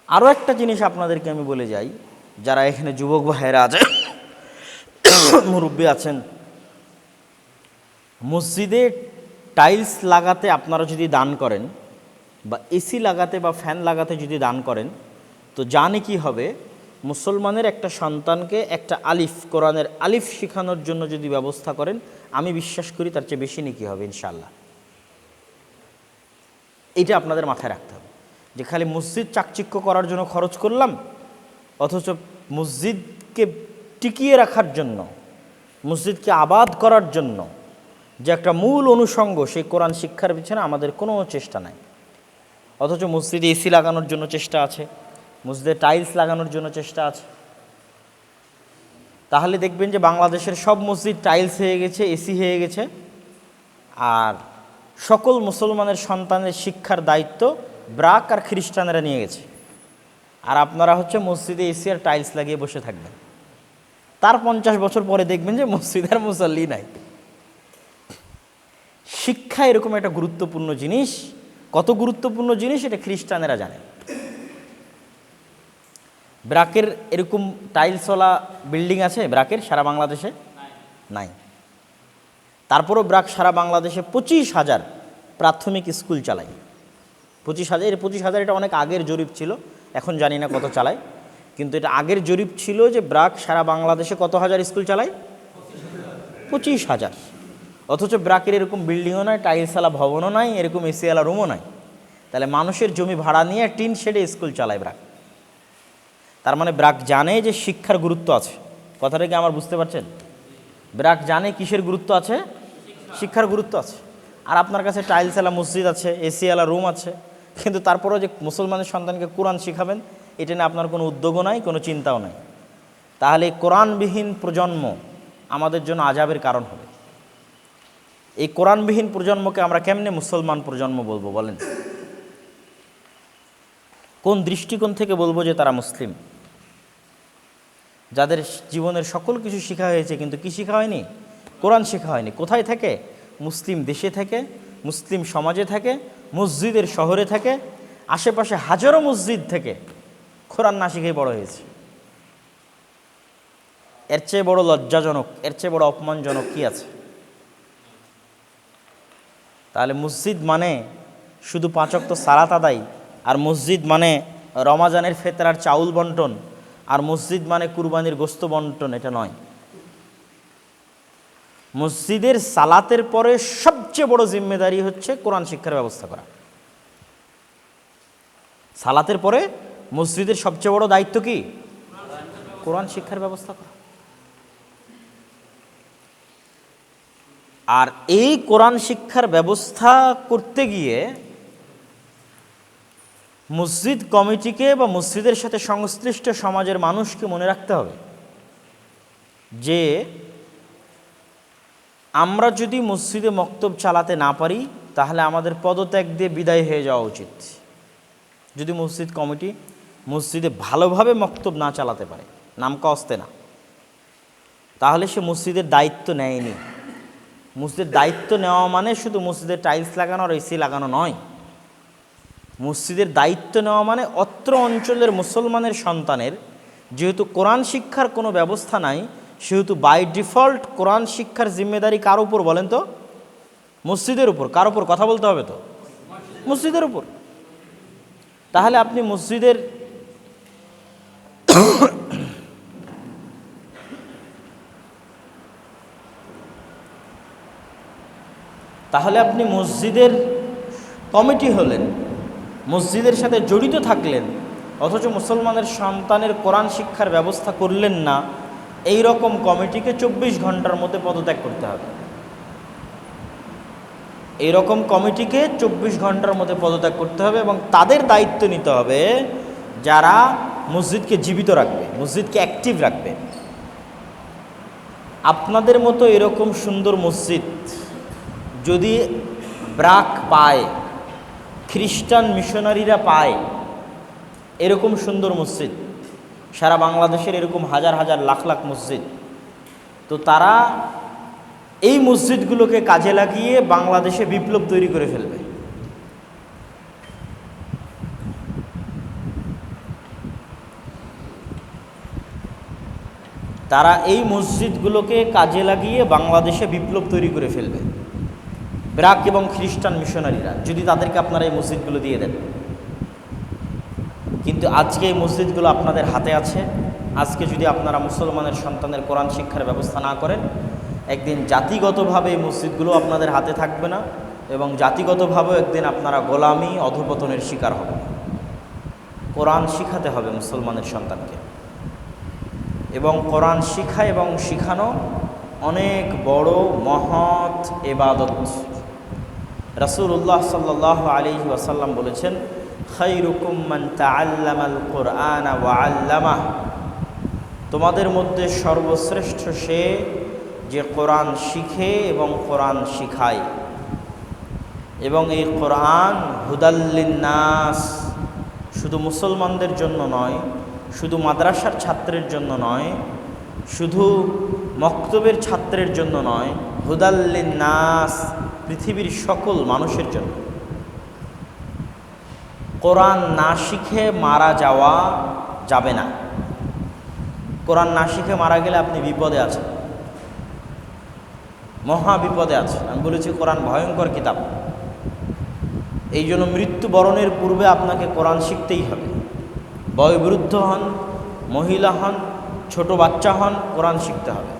আরও একটা জিনিস আপনাদেরকে আমি বলে যাই, যারা এখানে যুবক ভাইয়েরা আছে, মুরব্বী আছেন, মসজিদে টাইলস লাগাতে আপনারা যদি দান করেন বা এসি লাগাতে বা ফ্যান লাগাতে যদি দান করেন, তো জানে কি হবে, মুসলমানের একটা সন্তানকে একটা আলিফ, কোরআনের আলিফ শেখানোর জন্য যদি ব্যবস্থা করেন, আমি বিশ্বাস করি তার চেয়ে বেশি নেকি হবে ইনশাআল্লাহ। এইটা আপনাদের মাথায় রাখতে হবে যে খালি মসজিদ চাকচিক্য করার জন্য খরচ করলাম, অথচ মসজিদকে টিকিয়ে রাখার জন্য, মসজিদকে আবাদ করার জন্য যে একটা মূল অনুষঙ্গ, সেই কোরআন শিক্ষার পিছনে আমাদের কোনো চেষ্টা নাই। অথচ মসজিদে এসি লাগানোর জন্য চেষ্টা আছে, মসজিদে টাইলস লাগানোর জন্য চেষ্টা আছে। তাহলে দেখবেন যে বাংলাদেশের সব মসজিদ টাইলস হয়ে গেছে, এসি হয়ে গেছে, আর সকল মুসলমানের সন্তানের শিক্ষার দায়িত্ব ব্রাক আর খ্রিস্টানেরা নিয়ে গেছে। আর আপনারা হচ্ছে মসজিদে এসি আর টাইলস লাগিয়ে বসে থাকবেন। তার 50 বছর পরে দেখবেন যে মসজিদ আর মুসল্লি নাই। শিক্ষা এরকম একটা গুরুত্বপূর্ণ জিনিস, কত গুরুত্বপূর্ণ জিনিস এটা খ্রিস্টানেরা জানে। ব্রাকের এরকম টাইলসওয়ালা বিল্ডিং আছে ব্রাকের সারা বাংলাদেশে নাই। তারপরও ব্রাক সারা বাংলাদেশে 25,000 প্রাথমিক স্কুল চালায়। 25,000 এটা অনেক আগের জরিপ ছিল, এখন জানি না কত চালায়, কিন্তু এটা আগের জরিপ ছিল যে ব্রাক সারা বাংলাদেশে কত হাজার স্কুল চালায়, 25,000। অথচ ব্রাকের এরকম বিল্ডিংও নাই, টাইলসওয়ালা ভবনও নাই, এরকম এসিওয়ালা রুমও নাই। তাহলে মানুষের জমি ভাড়া নিয়ে টিন শেডে স্কুল চালায় ব্রাক। তার মানে ব্রাক জানে যে শিক্ষার গুরুত্ব আছে। কথাটা কি আমার বুঝতে পারছেন? ব্রাক জানে কিসের গুরুত্ব আছে, শিক্ষার গুরুত্ব আছে। আর আপনার কাছে টাইলসওয়ালা মসজিদ আছে, এসিওয়ালা রুম আছে, কিন্তু তারপরেও যে মুসলমানের সন্তানকে কোরআন শিখাবেন, এটা নিয়ে আপনার কোনো উদ্যোগও নাই, কোনো চিন্তাও নাই। তাহলে কোরআনবিহীন প্রজন্ম আমাদের জন্য আযাবের কারণ হবে। এই কোরআনবিহীন প্রজন্মকে আমরা কেমনে মুসলমান প্রজন্ম বলবো বলেন? কোন দৃষ্টিকোণ থেকে বলবো যে তারা মুসলিম? যাদের জীবনের সকল কিছু শেখা হয়েছে, কিন্তু কি শেখা হয়নি? কোরআন শেখা হয়নি। কোথায় থাকে? মুসলিম দেশে থাকে, মুসলিম সমাজে থাকে, মসজিদের শহরে থাকে, আশেপাশে হাজারো মসজিদ থেকে কোরআন না শিখেই বড় হয়েছে। এর চেয়ে বড় লজ্জাজনক, এর চেয়ে বড় অপমানজনক কি আছে? তাহলে মসজিদ মানে শুধু 5 ওয়াক্ত সালাত আদায়, আর মসজিদ মানে রমাজানের ফেতরার চাউল বন্টন, আর মসজিদ মানে কুরবানির গোস্ত বন্টন, এটা নয়। মসজিদের সালাতের পরে সবচেয়ে বড় জিম্মেদারি হচ্ছে কোরআন শিক্ষার ব্যবস্থা করা। সালাতের পরে মসজিদের সবচেয়ে বড় দায়িত্ব কি? কোরআন শিক্ষার ব্যবস্থা করা। আর এই কোরআন শিক্ষার ব্যবস্থা করতে গিয়ে মসজিদ কমিটিকে বা মসজিদের সাথে সংশ্লিষ্ট সমাজের মানুষকে মনে রাখতে হবে যে আমরা যদি মসজিদে মক্তব চালাতে না পারি, তাহলে আমাদের পদত্যাগ দিয়ে বিদায় হয়ে যাওয়া উচিত। যদি মসজিদ কমিটি মসজিদে ভালোভাবে মক্তব না চালাতে পারে, নামকা অস্তে না, তাহলে সে মসজিদের দায়িত্ব নেয়নি। মসজিদের দায়িত্ব নেওয়া মানে শুধু মসজিদের টাইলস লাগানো আর এসি লাগানো নয়। মসজিদের দায়িত্ব নেওয়া মানে অত্র অঞ্চলের মুসলমানের সন্তানের যেহেতু কোরআন শিক্ষার কোনো ব্যবস্থা নাই, সেহেতু বাই ডিফল্ট কোরআন শিক্ষার জিম্মেদারি কার উপর বলেন তো? মসজিদের উপর। কার উপর? কথা বলতে হবে তো, মসজিদের উপর। তাহলে আপনি মসজিদের কমিটি হলেন, মসজিদের সাথে জড়িত থাকলেন, অথচ মুসলমানের সন্তানের কোরআন শিক্ষার ব্যবস্থা করলেন না, এই রকম কমিটিকে 24 ঘন্টার মধ্যে পদত্যাগ করতে হবে। এই রকম কমিটিকে 24 ঘন্টার মধ্যে পদত্যাগ করতে হবে এবং তাদের দায়িত্ব নিতে হবে যারা মসজিদকে জীবিত রাখবে, মসজিদকে অ্যাক্টিভ রাখবে। আপনাদের মতো এরকম সুন্দর মসজিদ যদি ব্রাক পায়, খ্রিস্টান মিশনারিরা পায়, এরকম সুন্দর মসজিদ সারা বাংলাদেশের এরকম হাজার হাজার লাখ লাখ মসজিদ, তো তারা এই মসজিদগুলোকে কাজে লাগিয়ে বাংলাদেশে বিপ্লব তৈরি করে ফেলবে। তারা এই মসজিদগুলোকে কাজে লাগিয়ে বাংলাদেশে বিপ্লব তৈরি করে ফেলবে, ব্রাক এবং খ্রিস্টান মিশনারিরা, যদি তাদেরকে আপনারা এই মসজিদগুলো দিয়ে দেন। কিন্তু আজকে এই মসজিদগুলো আপনাদের হাতে আছে। আজকে যদি আপনারা মুসলমানের সন্তানের কোরআন শিক্ষার ব্যবস্থা না করেন, একদিন জাতিগতভাবে এই মসজিদগুলো আপনাদের হাতে থাকবে না এবং জাতিগতভাবেও একদিন আপনারা গোলামি, অধঃপতনের শিকার হবেন। কোরআন শিখাতে হবে মুসলমানের সন্তানকে, এবং কোরআন শিখা এবং শিখানো অনেক বড় মহৎ ইবাদত। রাসূলুল্লাহ সাল্লাল্লাহু আলাইহি ওয়াসাল্লাম বলেছেন, খায়রুকুম মান তাআল্লামাল কুরআন ওয়া আল্লামাহ, তোমাদের মধ্যে সর্বশ্রেষ্ঠ সে যে কোরআন শিখে এবং কোরআন শিখায়। এবং এই কোরআন হুদাল লিন্নাস, শুধু মুসলমানদের জন্য নয়, শুধু মাদ্রাসার ছাত্রের জন্য নয়, শুধু মক্তবের ছাত্রের জন্য নয়, হুদাল লিন্নাস, পৃথিবীর সকল মানুষের জন্য। কোরআন না শিখে মারা যাওয়া যাবে না। কোরআন না শিখে মারা গেলে আপনি বিপদে আছেন, মহা বিপদে আছেন। আমি বলেছি কোরআন ভয়ঙ্কর কিতাব, এই জন্য মৃত্যুবরণের পূর্বে আপনাকে কোরআন শিখতেই হবে। বয়োবৃদ্ধ হন, মহিলা হন, ছোট বাচ্চা হন, কোরআন শিখতে হবে।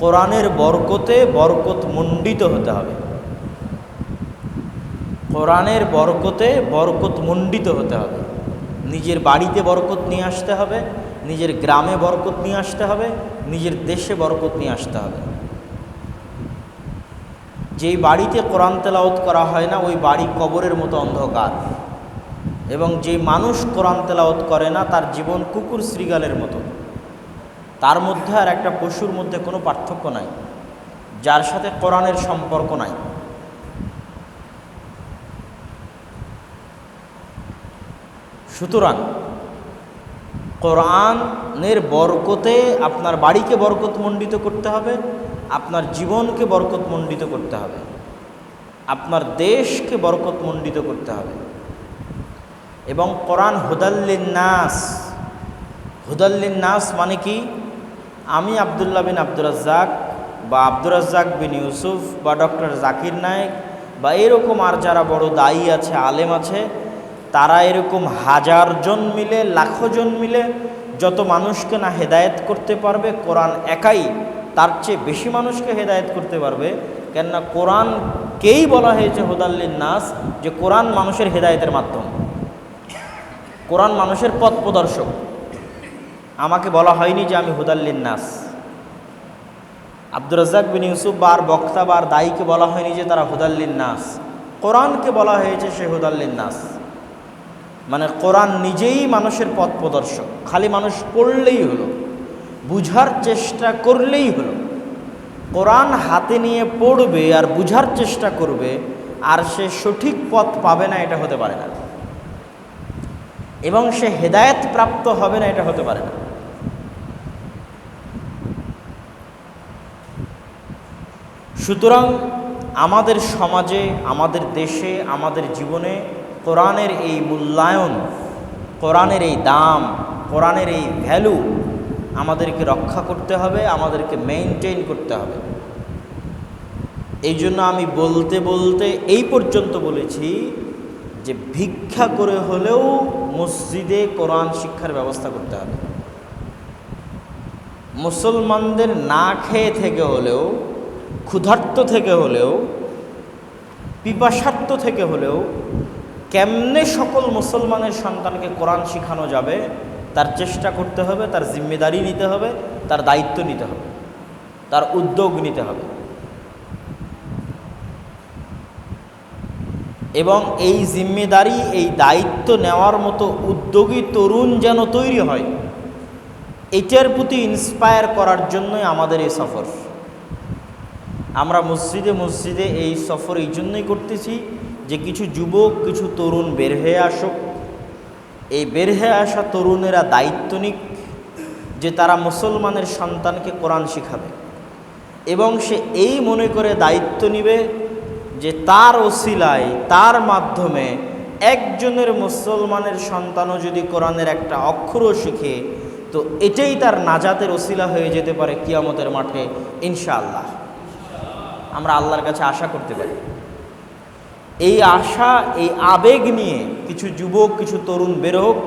কোরআনের বরকতে বরকত মণ্ডিত হতে হবে। কোরআনের বরকতে বরকত মণ্ডিত হতে হবে। নিজের বাড়িতে বরকত নিয়ে আসতে হবে, নিজের গ্রামে বরকত নিয়ে আসতে হবে, নিজের দেশে বরকত নিয়ে আসতে হবে। যেই বাড়িতে কোরআন তেলাওয়াত করা হয় না, ওই বাড়ি কবরের মতো অন্ধকার। এবং যে মানুষ কোরআন তেলাওয়াত করে না, তার জীবন কুকুর শ্রীগালের মতো। তার মধ্যে আর একটা পশুর মধ্যে কোনো পার্থক্য নাই, যার সাথে কোরআনের সম্পর্ক নাই। সুতরাং কোরআনের বরকতে আপনার বাড়িকে বরকতমণ্ডিত করতে হবে, আপনার জীবনকে বরকতমণ্ডিত করতে হবে, আপনার দেশকে বরকতমণ্ডিত করতে হবে। এবং কোরআন হুদাল্লিন নাস, হুদাল্লিন নাস মানে কি? আমি আব্দুল্লাহ বিন আব্দুর রাজ্জাক বা আব্দুর রাজ্জাক বিন ইউসুফ বা ডক্টর জাকির নায়েক বা এরকম আর যারা বড় দায়ী আছে, আলেম আছে, তারা এরকম হাজার জন মিলে, লাখো জন মিলে যত মানুষকে না হেদায়েত করতে পারবে, কোরআন একাই তার চেয়ে বেশি মানুষকে হেদায়েত করতে পারবে। কেননা কোরআনকেই বলা হয়েছে হুদাল্লিন নাস, যে কোরআন মানুষের হেদায়েতের মাধ্যম, কোরআন মানুষের পথ প্রদর্শক। আমাকে বলা হয়নি যে আমি হুদাল্লিন নাস। আব্দুর রাজ্জাক বিন ইউসুফ বা আর বক্তা বা আর দায়ীকে বলা হয়নি যে তারা হুদাল্লিন নাস। কোরআনকে বলা হয়েছে সে হুদাল্লিন নাস, মানে কোরআন নিজেই মানুষের পথ প্রদর্শক। খালি মানুষ পড়লেই হলো, বুঝার চেষ্টা করলেই হলো। কোরআন হাতে নিয়ে পড়বে আর বুঝার চেষ্টা করবে, আর সে সঠিক পথ পাবে না, এটা হতে পারে না। এবং সে হেদায়েত প্রাপ্ত হবে না, এটা হতে পারে না। সুতরাং আমাদের সমাজে, আমাদের দেশে, আমাদের জীবনে কোরআনের এই মূল্যায়ন, কোরআনের এই দাম, কোরআনের এই ভ্যালু আমাদেরকে রক্ষা করতে হবে, আমাদেরকে মেইনটেইন করতে হবে। এই জন্য আমি বলতে বলতে এই পর্যন্ত বলেছি যে ভিক্ষা করে হলেও মসজিদে কোরআন শিক্ষার ব্যবস্থা করতে হবে। মুসলমানদের না খেয়ে থেকে হলেও, ক্ষুধার্ত থেকে হলেও, পিপাসার্ত থেকে হলেও কেমনে সকল মুসলমানের সন্তানকে কোরআন শেখানো যাবে তার চেষ্টা করতে হবে, তার জিম্মেদারি নিতে হবে, তার দায়িত্ব নিতে হবে, তার উদ্যোগ নিতে হবে। এবং এই জিম্মেদারি, এই দায়িত্ব নেওয়ার মতো উদ্যোগী তরুণ যেন তৈরি হয়, এটার প্রতি ইন্সপায়ার করার জন্যই আমাদের এই সফর। আমরা মসজিদে মসজিদে এই সফর এই জন্যই করতেছি যে কিছু যুবক, কিছু তরুণ বের হয়ে আসুক। এই বের হয়ে আসা তরুণেরা দায়িত্ব নিক যে তারা মুসলমানের সন্তানকে কোরআন শিখাবে, এবং সে এই মনে করে দায়িত্ব নিবে যে তার ওসিলায়, তার মাধ্যমে একজনের মুসলমানের সন্তানও যদি কোরআনের একটা অক্ষরও শিখে, তো এটাই তার নাজাতের ওসিলা হয়ে যেতে পারে কিয়ামতের মাঠে ইনশাআল্লাহ। আমরা আল্লাহর কাছে আশা করতে পারি। এই আশা, এই আবেগ নিয়ে কিছু যুবক, কিছু তরুণ বের হোক,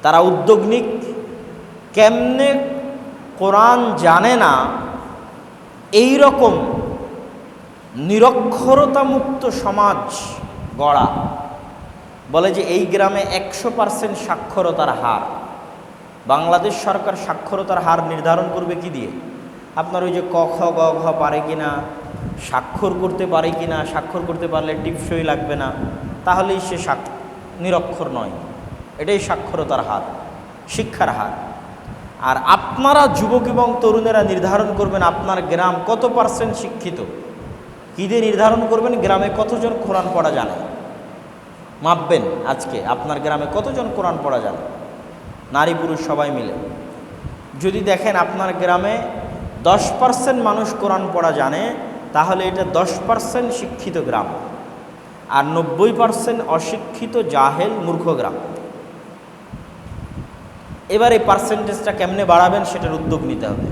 তারা উদ্যোগ নিক। কেমনে কোরআন জানে না এই রকম নিরক্ষরতা মুক্ত সমাজ গড়া। বলে যে এই গ্রামে 100% সাক্ষরতার হার। বাংলাদেশ সরকার সাক্ষরতার হার নির্ধারণ করবে কি দিয়ে? আপনার ওই যে ক খ গ ঘ পারে কিনা, স্বাক্ষর করতে পারে কিনা, স্বাক্ষর করতে পারলে টিপসই লাগবে না, তাহলেই সে নিরক্ষর নয়। এটাই সাক্ষরতার হার, শিক্ষার হার। আর আপনারা যুবক এবং তরুণেরা নির্ধারণ করবেন আপনার গ্রাম কত % শিক্ষিত। কী দিয়ে নির্ধারণ করবেন? গ্রামে কতজন কোরআন পড়া জানে, মাপবেন। আজকে আপনার গ্রামে কতজন কোরআন পড়া জানে, নারী পুরুষ সবাই মিলে। যদি দেখেন আপনার গ্রামে 10% মানুষ কোরআন পড়া জানে, তাহলে এটা 10% শিক্ষিত গ্রাম, আর 90% অশিক্ষিত, জাহেল, মূর্খ গ্রাম। এবার এই পার্সেন্টেজটা কেমনে বাড়াবেন সেটার উদ্যোগ নিতে হবে।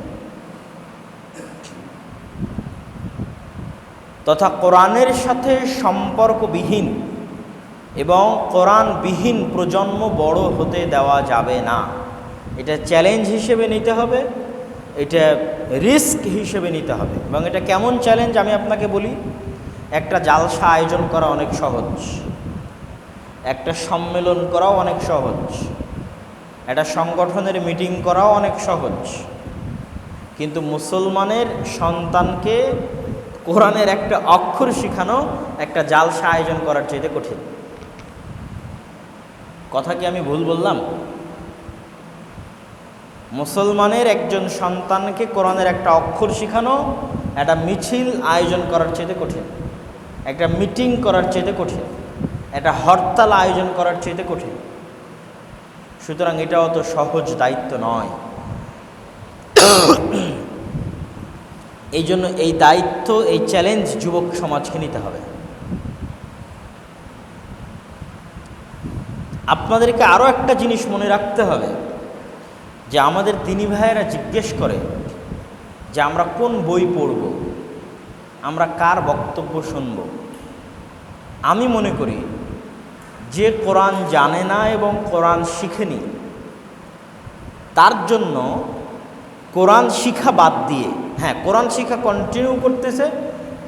তথা কোরআনের সাথে সম্পর্কবিহীন এবং কোরআনবিহীন প্রজন্ম বড় হতে দেওয়া যাবে না। এটা চ্যালেঞ্জ হিসেবে নিতে হবে, এটা রিস্ক হিসেবে নিতে হবে। এবং এটা কেমন চ্যালেঞ্জ আমি আপনাকে বলি। একটা জালসা আয়োজন করা অনেক সহজ, একটা সম্মেলন করাও অনেক সহজ, একটা সংগঠনের মিটিং করাও অনেক সহজ, কিন্তু মুসলমানের সন্তানকে কোরআনের একটা অক্ষর শেখানো একটা জালসা আয়োজন করার চাইতে কঠিন। কথা কি আমি ভুল বললাম? মুসলমানের একজন সন্তানকে কোরআনের একটা অক্ষর শেখানো একটা মিছিল আয়োজন করার চাইতে কঠিন, একটা মিটিং করার চাইতে কঠিন, একটা হরতাল আয়োজন করার চাইতে কঠিন। সুতরাং এটা অত সহজ দায়িত্ব নয়। এই জন্য এই দায়িত্ব, এই চ্যালেঞ্জ যুবক সমাজকে নিতে হবে। আপনাদেরকে আরও একটা জিনিস মনে রাখতে হবে যে আমাদের দিনী ভাইয়েরা জিজ্ঞেস করে যে আমরা কোন বই পড়ব, আমরা কার বক্তব্য শুনব। আমি মনে করি যে কোরআন জানে না এবং কোরআন শিখেনি, তার জন্য কোরআন শিখা বাদ দিয়ে, হ্যাঁ কোরআন শিখা কন্টিনিউ করতেছে,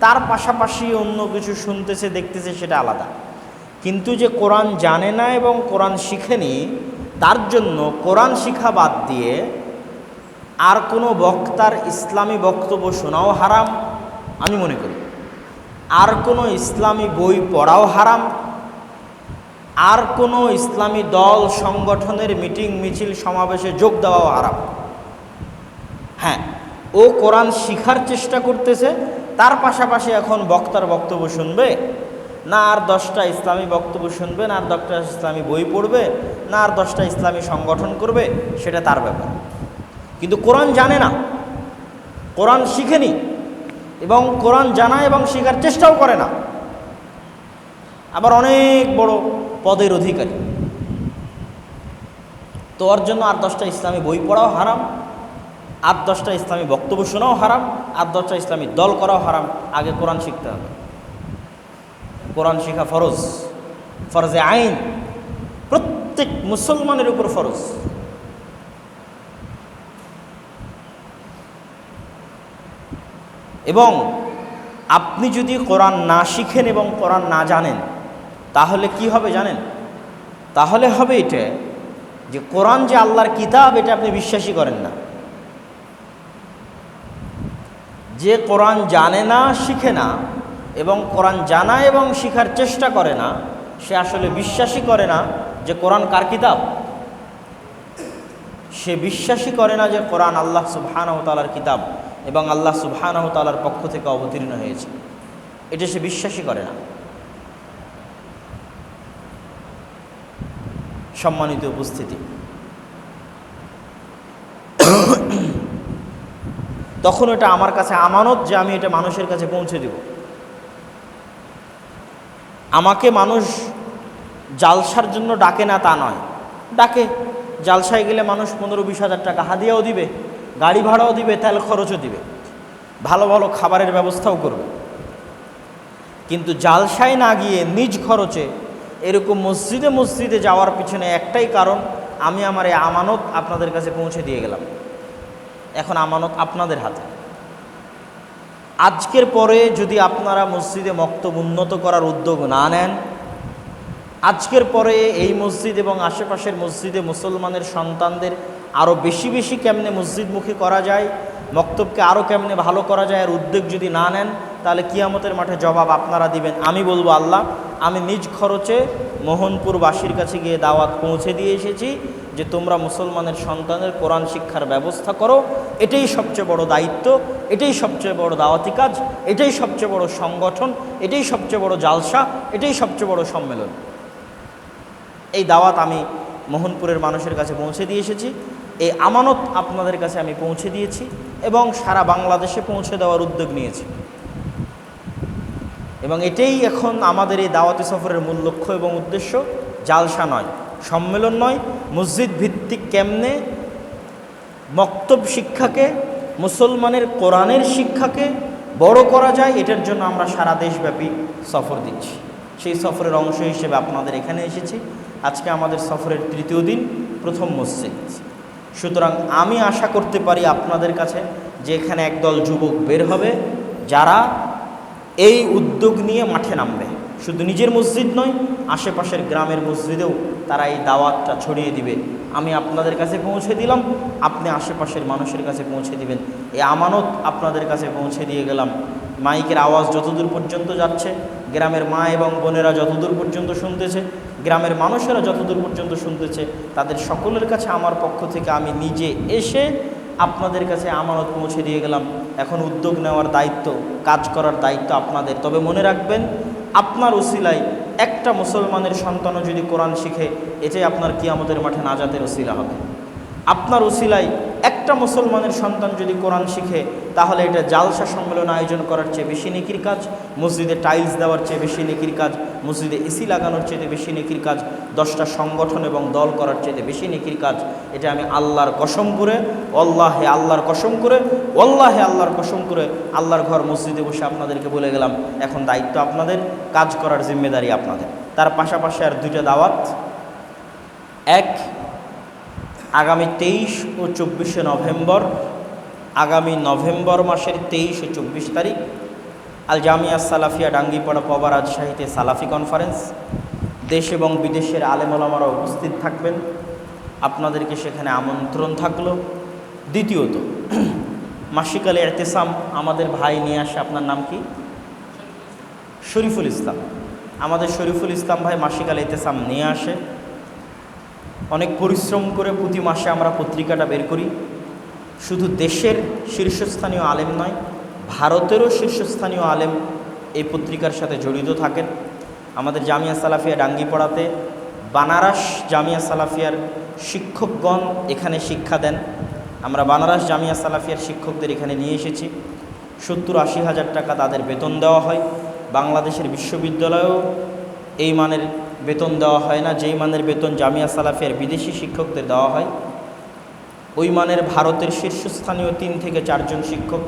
তার পাশাপাশি অন্য কিছু শুনতেছে, দেখতেছে, সেটা আলাদা। কিন্তু যে কোরআন জানে না এবং কোরআন শিখেনি, তার জন্য কোরআন শিখা বাদ দিয়ে আর কোনো বক্তার ইসলামী বক্তব্য শোনাও হারাম আমি মনে করি। আর কোনো ইসলামী বই পড়াও হারাম, আর কোনো ইসলামী দল সংগঠনের মিটিং, মিছিল, সমাবেশে যোগ দেওয়াও হারাম। হ্যাঁ, ও কোরআন শিখার চেষ্টা করতেছে, তার পাশাপাশি এখন বক্তার বক্তব্য শুনবে না, আর 10টা ইসলামী বক্তব্য শুনবে না, আর 10টা ইসলামী বই পড়বে না, আর 10টা ইসলামী সংগঠন করবে, সেটা তার ব্যাপার। কিন্তু কোরআন জানে না, কোরআন শিখেনি, এবং কোরআন জানা এবং শেখার চেষ্টাও করে না, আবার অনেক বড় পদের অধিকারী, তো ওর জন্য আর 10টা ইসলামী বই পড়াও হারাম, আর 10টা ইসলামী বক্তব্য শোনাও হারাম, আর 10টা ইসলামী দল করাও হারাম। আগে কোরআন শিখতে হবে। কোরআন শিখা ফরজ, ফরজে আইন, প্রত্যেক মুসলমানের উপর ফরজ। এবং আপনি যদি কোরআন না শিখেন এবং কোরআন না জানেন, তাহলে কি হবে জানেন? তাহলে হবে এটা যে কোরআন যে আল্লাহর কিতাব এটা আপনি বিশ্বাসই করেন না। যে কোরআন জানে না, শিখে না, এবং কোরআন জানা এবং শিখার চেষ্টা করে না, সে আসলে বিশ্বাসই করে না যে কোরআন কার কিতাব। সে বিশ্বাসই করে না যে কোরআন আল্লাহ সুবহানাহু ওয়া তাআলার কিতাব এবং আল্লাহ সুবহানাহু ওয়া তাআলার পক্ষ থেকে অবতীর্ণ হয়েছে, এটা সে বিশ্বাসই করে না। সম্মানিত উপস্থিতি, তখন এটা আমার কাছে আমানত যে আমি এটা মানুষের কাছে পৌঁছে দেব। আমাকে মানুষ জালসার জন্য ডাকে না তা নয়, ডাকে। জালসায় গেলে মানুষ 15-20 হাজার টাকা হাদিয়াও দিবে, গাড়ি ভাড়াও দিবে, তেল খরচও দিবে, ভালো ভালো খাবারের ব্যবস্থাও করবে। কিন্তু জালসায় না গিয়ে নিজ খরচে এরকম মসজিদে মসজিদে যাওয়ার পিছনে একটাই কারণ, আমি আমার এই আমানত আপনাদের কাছে পৌঁছে দিয়ে গেলাম। এখন আমানত আপনাদের হাতে। আজকের পরে যদি আপনারা মসজিদে মক্তব উন্নত করার উদ্যোগ না নেন, আজকের পরে এই মসজিদ এবং আশেপাশের মসজিদে মুসলমানের সন্তানদের আরও বেশি বেশি কেমনে মসজিদমুখী করা যায়, মক্তবকে আরও কেমনে ভালো করা যায় এর উদ্যোগ যদি না নেন, তাহলে কিয়ামতের মাঠে জবাব আপনারা দিবেন। আমি বলবো, আল্লাহ, আমি নিজ খরচে মোহনপুরবাসীর কাছে গিয়ে দাওয়াত পৌঁছে দিয়ে এসেছি যে তোমরা মুসলমানের সন্তানের কোরআন শিক্ষার ব্যবস্থা করো। এটাই সবচেয়ে বড় দায়িত্ব, এটাই সবচেয়ে বড় দাওয়াতি কাজ, এটাই সবচেয়ে বড় সংগঠন, এটাই সবচেয়ে বড় জালসা, এটাই সবচেয়ে বড় সম্মেলন। এই দাওয়াত আমি মোহনপুরের মানুষের কাছে পৌঁছে দিয়ে এসেছি, এই আমানত আপনাদের কাছে আমি পৌঁছে দিয়েছি এবং সারা বাংলাদেশে পৌঁছে দেওয়ার উদ্যোগ নিয়েছি। এবং এটাই এখন আমাদের এই দাওয়াতি সফরের মূল লক্ষ্য এবং উদ্দেশ্য। জালসা নয়, সম্মেলন নয়, মসজিদ ভিত্তিক কেমনে মক্তব শিক্ষাকে, মুসলমানের কোরআনের শিক্ষাকে বড় করা যায়, এটার জন্য আমরা সারা দেশব্যাপী সফর দিচ্ছি। সেই সফরের অংশ হিসেবে আপনাদের এখানে এসেছি। আজকে আমাদের সফরের 3য় দিন, প্রথম মসজিদ। সুতরাং আমি আশা করতে পারি আপনাদের কাছে যে এখানে একদল যুবক বের হবে যারা এই উদ্যোগ নিয়ে মাঠে নামবে। শুধু নিজের মসজিদ নয়, আশেপাশের গ্রামের মসজিদেও তারা এই দাওয়াতটা ছড়িয়ে দিবে। আমি আপনাদের কাছে পৌঁছে দিলাম, আপনি আশেপাশের মানুষের কাছে পৌঁছে দিবেন। এই আমানত আপনাদের কাছে পৌঁছে দিয়ে গেলাম। মাইকের আওয়াজ যতদূর পর্যন্ত যাচ্ছে, গ্রামের মা এবং বোনেরা যতদূর পর্যন্ত শুনতেছে, গ্রামের মানুষেরা যতদূর পর্যন্ত শুনতেছে, তাদের সকলের কাছে আমার পক্ষ থেকে আমি নিজে এসে আপনাদের কাছে আমানত পৌঁছে দিয়ে গেলাম। এখন উদ্যোগ নেওয়ার দায়িত্ব, কাজ করার দায়িত্ব আপনাদের। তবে মনে রাখবেন, আপনার উসিলায় একটা মুসলমানের সন্তানও যদি কোরআন শিখে, এটাই আপনার কিয়ামতের মাঠে নাজাতের উসিলা হবে। আপনার উসিলায় একটা মুসলমানের সন্তান যদি কোরআন শিখে, তাহলে এটা জালসা সম্মেলন আয়োজন করার চেয়ে বেশি নেকির কাজ, মসজিদে টাইলস দেওয়ার চেয়ে বেশি নেকির কাজ, মসজিদে এসি লাগানোর চেয়ে বেশি নেকির কাজ, 10টা সংগঠন এবং দল করার চেয়ে বেশি নেকির কাজ। এটা আমি আল্লাহর কসম করে, আল্লাহে আল্লাহর কসম করে, আল্লাহে আল্লাহর কসম করে, আল্লাহর ঘর মসজিদে বসে আপনাদেরকে বলে গেলাম। এখন দায়িত্ব আপনাদের, কাজ করার জিম্মেদারি আপনাদের। তার পাশাপাশি আর 2টা দাওয়াত। এক, আগামী 23 ও 24 নভেম্বর, আগামী নভেম্বর মাসের 23 ও 24 তারিখ আল জামিয়া সালাফিয়া ডাঙ্গিপাড়া পবা রাজশাহীতে সালাফি কনফারেন্স। দেশ এবং বিদেশের আলেম ওলামারা উপস্থিত থাকবেন, আপনাদেরকে সেখানে আমন্ত্রণ থাকলো। দ্বিতীয়ত, মাসিক আল ইতিসাম আমাদের ভাই নিয়ে আসে। আপনার নাম কি? শরীফুল ইসলাম। আমাদের শরীফুল ইসলাম ভাই মাসিক আল ইতিসাম নিয়ে আসে। অনেক পরিশ্রম করে প্রতি মাসে আমরা পত্রিকাটা বের করি। শুধু দেশের শীর্ষস্থানীয় আলেম নয়, ভারতেরও শীর্ষস্থানীয় আলেম এই পত্রিকার সাথে জড়িত থাকেন। আমাদের জামিয়া সালাফিয়া ডাঙ্গিপাড়াতে বানারস জামিয়া সালাফিয়ার শিক্ষকগণ এখানে শিক্ষা দেন। আমরা বানারস জামিয়া সালাফিয়ার শিক্ষকদের এখানে নিয়ে এসেছি। 70-80 হাজার টাকা তাদের বেতন দেওয়া হয়। বাংলাদেশের বিশ্ববিদ্যালয়েও এই মানের বেতন দেওয়া হয় না, যেই মানের বেতন জামিয়া সালাফিয়ার বিদেশি শিক্ষকদের দেওয়া হয়। ওই মানের ভারতের শীর্ষস্থানীয় 3 থেকে 4 জন শিক্ষক